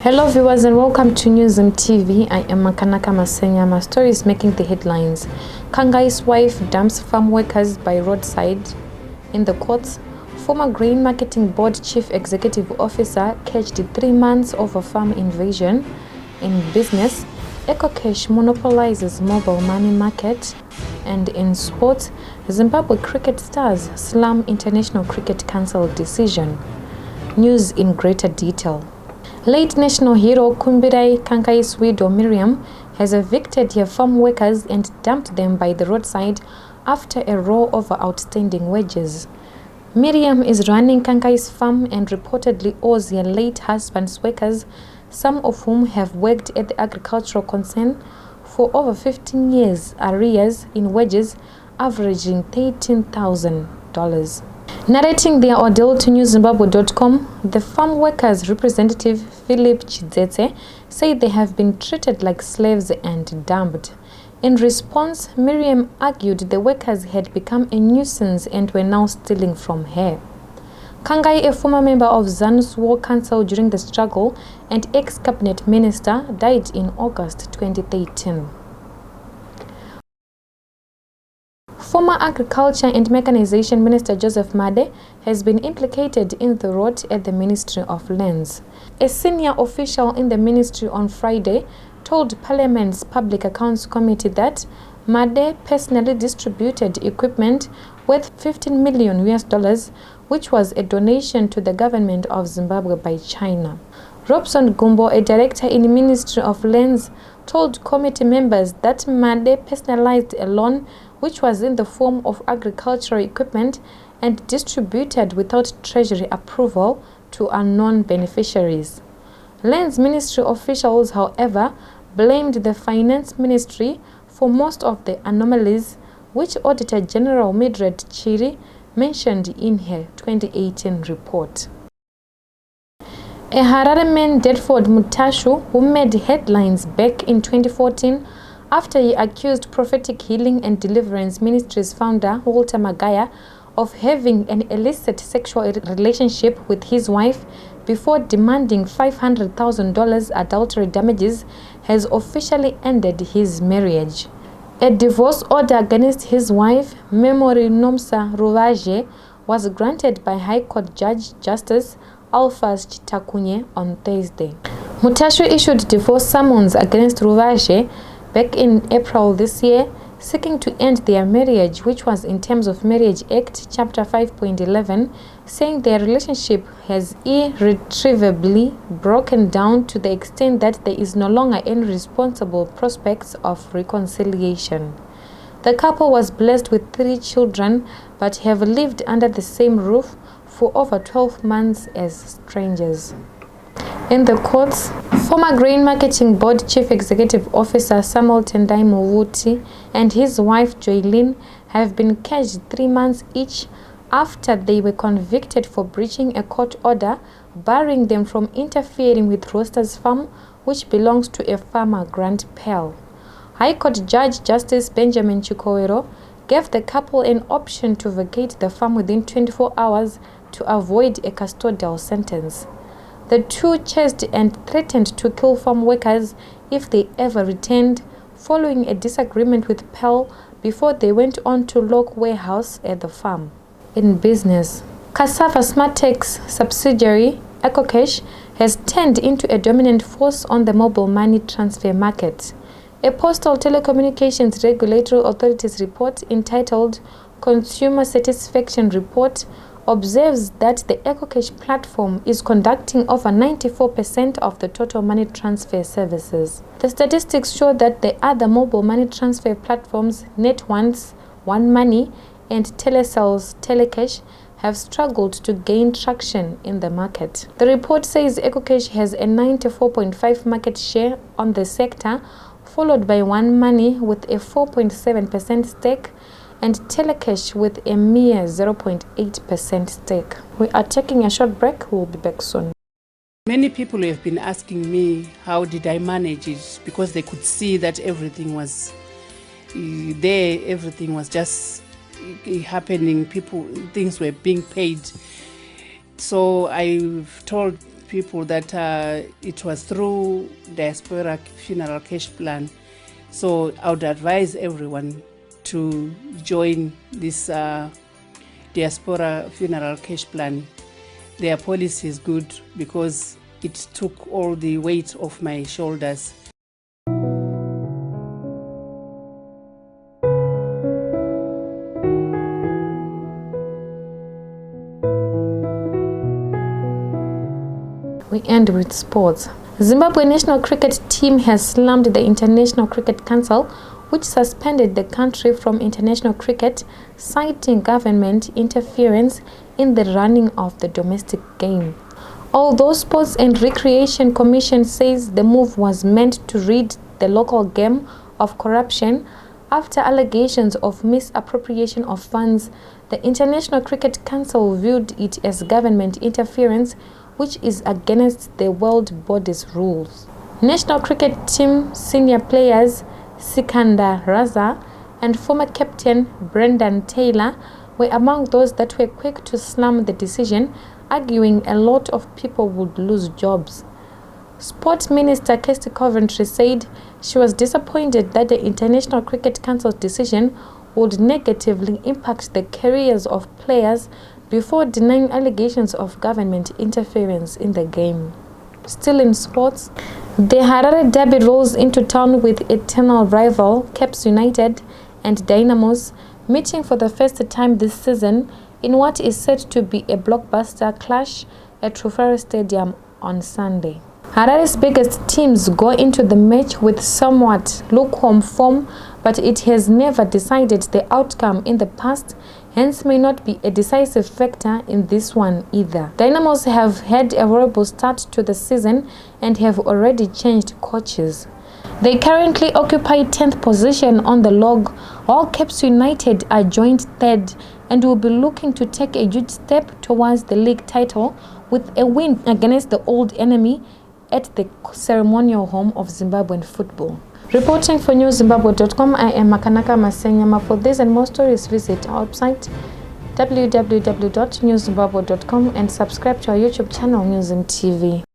Hello viewers and welcome to Newsm TV. I am Makanaka Masenya. My story is making the headlines. Kangai's wife dumps farm workers by roadside. In the courts, former Grain Marketing Board Chief Executive Officer caged 3 months over farm invasion. In business, EcoCash monopolizes mobile money market. And in sports, Zimbabwe cricket stars slam International Cricket Council decision. News in greater detail. Late national hero Kumbirai Kangai's widow Miriam has evicted her farm workers and dumped them by the roadside after a row over outstanding wages. Miriam is running Kangai's farm and reportedly owes her late husband's workers, some of whom have worked at the agricultural concern for over 15 years, arrears in wages averaging $13,000. Narrating their ordeal to newzimbabwe.com, the farm workers' representative Philip Chidzetse said they have been treated like slaves and dumped. In response, Miriam argued the workers had become a nuisance and were now stealing from her. Kangai, a former member of ZANU's War Council during the struggle and ex-cabinet minister, died in August 2013. Former Agriculture and Mechanization Minister Joseph Made has been implicated in the rot at the Ministry of Lands. A senior official in the ministry on Friday told Parliament's Public Accounts Committee that Made personally distributed equipment worth $15 million, which was a donation to the government of Zimbabwe by China. Robson Gumbo, a director in the Ministry of Lands, told committee members that Made personalized a loan which was in the form of agricultural equipment and distributed without treasury approval to unknown beneficiaries. Lands Ministry officials, however, blamed the Finance Ministry for most of the anomalies, which Auditor General Mildred Chiri mentioned in her 2018 report. A Harare man, Dedford Mutashu, who made headlines back in 2014 after he accused Prophetic Healing and Deliverance Ministries founder Walter Magaya of having an illicit sexual relationship with his wife before demanding $500,000 adultery damages, has officially ended his marriage. A divorce order against his wife, Memory Nomsa Ruvaje, was granted by High Court Judge Justice Alphas Chitakunye on Thursday. Mutashu issued divorce summons against Ruvaje back in April this year, seeking to end their marriage, which was in terms of Marriage Act, Chapter 5.11, saying their relationship has irretrievably broken down to the extent that there is no longer any responsible prospects of reconciliation. The couple was blessed with 3 children, but have lived under the same roof for over 12 months as strangers. In the courts, former Grain Marketing Board Chief Executive Officer Samuel Tendai Movuti and his wife Joylene have been caged 3 months each after they were convicted for breaching a court order barring them from interfering with Roasters Farm, which belongs to a farmer, Grant Pell. High Court Judge Justice Benjamin Chikowero gave the couple an option to vacate the farm within 24 hours to avoid a custodial sentence. The two chased and threatened to kill farm workers if they ever returned, following a disagreement with Pell before they went on to lock warehouse at the farm. In business, Cassava Smartech's subsidiary, EcoCash, has turned into a dominant force on the mobile money transfer market. A Postal Telecommunications Regulatory Authority's report entitled Consumer Satisfaction Report observes that the EcoCash platform is conducting over 94% of the total money transfer services. The statistics show that the other mobile money transfer platforms, NetOne's One Money and Telecell's Telecash, have struggled to gain traction in the market. The report says EcoCash has a 94.5% market share on the sector, followed by One Money with a 4.7% stake and Telecash with a mere 0.8% stake. We are taking a short break. We'll be back soon. Many people have been asking me how did I manage it, because they could see that everything was there, everything was just happening, things were being paid. So I've told people that it was through Diaspora Funeral Cash Plan. So I would advise everyone to join this Diaspora Funeral Cash Plan. Their policy is good because it took all the weight off my shoulders. We end with sports. Zimbabwe national cricket team has slammed the International Cricket Council, which suspended the country from international cricket, citing government interference in the running of the domestic game. Although Sports and Recreation Commission says the move was meant to rid the local game of corruption after allegations of misappropriation of funds, the International Cricket Council viewed it as government interference, which is against the world body's rules. National cricket team senior players Sikandar Raza and former captain Brendan Taylor were among those that were quick to slam the decision, arguing a lot of people would lose jobs. Sport Minister Kirsty Coventry said she was disappointed that the International Cricket Council's decision would negatively impact the careers of players before denying allegations of government interference in the game. Still in sports, the Harare Derby rolls into town with eternal rival Caps United and Dynamos meeting for the first time this season in what is said to be a blockbuster clash at Trufaro Stadium on Sunday. Harare's biggest teams go into the match with somewhat lukewarm form, but it has never decided the outcome in the past, hence may not be a decisive factor in this one either. Dynamos have had a horrible start to the season and have already changed coaches. They currently occupy 10th position on the log, while Caps United are joint third and will be looking to take a huge step towards the league title with a win against the old enemy at the ceremonial home of Zimbabwean football. Reporting for newszimbabwe.com, I am Makanaka Masenyama. For this and more stories, visit our website www.newszimbabwe.com and subscribe to our YouTube channel, Newzim TV.